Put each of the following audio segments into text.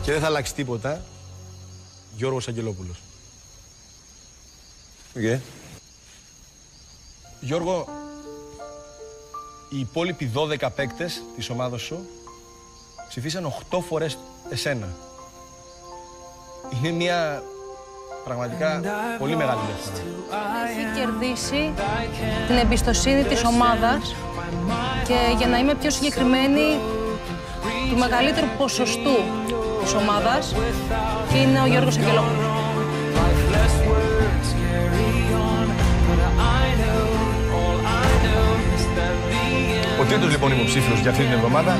Και δεν θα αλλάξει τίποτα. Γιώργος Αγγελόπουλος. Okay. Γιώργο, οι υπόλοιποι 12 παίκτες της ομάδας σου ψηφίσαν 8 φορές εσένα. Είναι μια πραγματικά πολύ μεγάλη διαφορά. Έχει κερδίσει την εμπιστοσύνη της ομάδας και για να είμαι πιο συγκεκριμένη, του μεγαλύτερου ποσοστού της ομάδας είναι ο Γιώργος Αγγελόπουλος. Ο τρίτος λοιπόν υποψήφιος για αυτή την εβδομάδα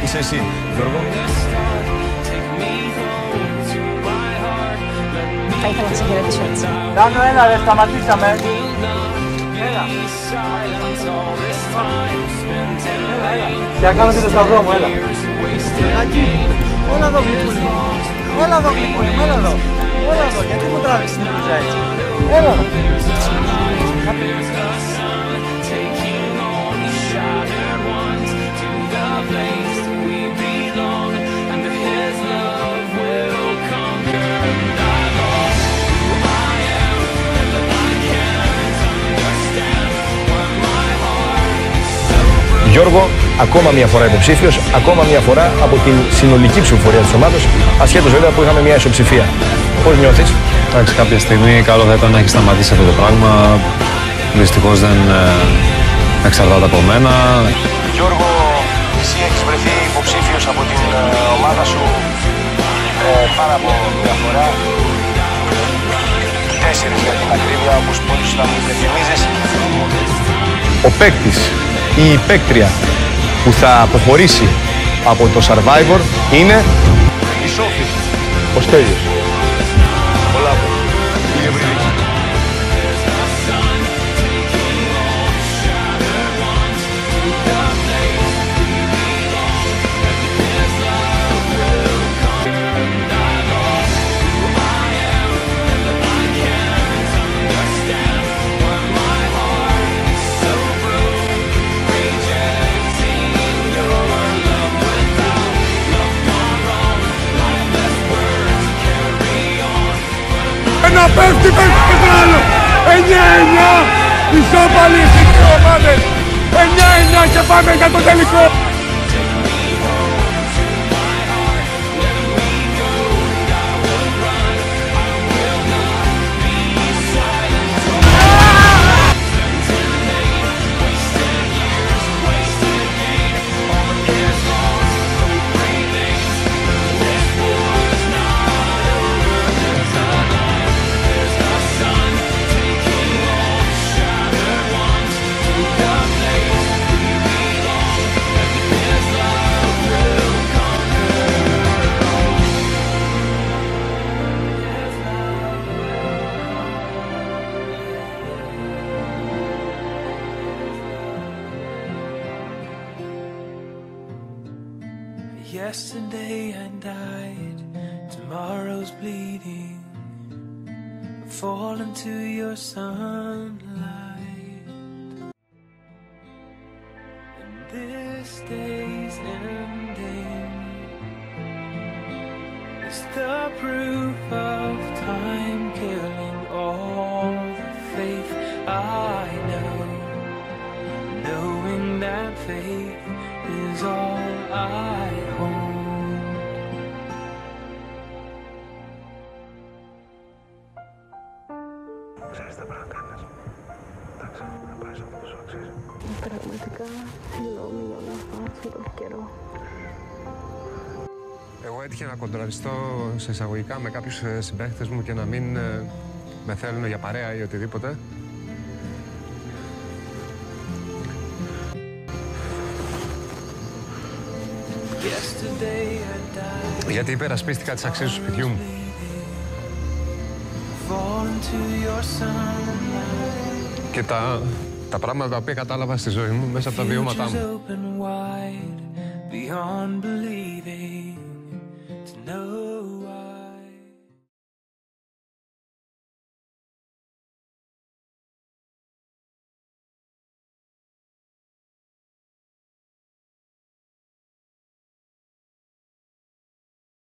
είσαι εσύ, Γιώργο. Θα ήθελα να σε χαιρετήσω έτσι. Δάνο, έλα ρε, σταματήσαμε. Έλα. Και κάνω και το σταυρό μου, έλα. Έλα εδώ γλυκούλη μου. Έλα εδώ γλυκούλη μου, έλα εδώ. Έλα εδώ, γιατί μου τράβηξες την μπλουζά έτσι. Έλα εδώ. Γιώργο, ακόμα μια φορά υποψήφιος, ακόμα μια φορά από την συνολική ψηφοφορία της ομάδας, ασχέτως βέβαια που είχαμε μια ισοψηφία. Πώς νιώθεις? Εντάξει, κάποια στιγμή καλό θα ήταν να έχει σταματήσει αυτό το πράγμα. Δυστυχώς δεν εξαρτάται από μένα. Γιώργο, εσύ έχεις βρεθεί υποψήφιος από την ομάδα σου πάρα από μια φορά. 4 για την ακρίβεια, όπως πολύ σωστά μου υπενθυμίζεις. Ο παίκτης ή η παίκτρια που θα αποχωρήσει από το Survivor είναι η Σόφη, ο Στέλιος. Πολλά από. Ένα πέφτει το άλλο. 9-9. Ισόπαλοι οι δύο ομάδες. 9-9 και πάμε για το τελικό. Yesterday I died, tomorrow's bleeding. Fall into your sunlight, and this day's ending is the proof of time killing all the faith I know, knowing that faith is all I hold. Ξέρεις τι πρέπει να κάνεις. Εντάξει, να πάρεις αυτό που σου αξίζει. Πραγματικά συγγνώμη για όλα αυτά, αυτό το καιρό. Εγώ έτυχε να κοντραριστώ σε εισαγωγικά με κάποιους συμπαίχτες μου και να μην με θέλουν για παρέα ή οτιδήποτε. Γιατί υπερασπίστηκα τις αξίες του σπιτιού μου. Και τα πράγματα τα οποία κατάλαβα στη ζωή μου μέσα από τα βιώματά μου.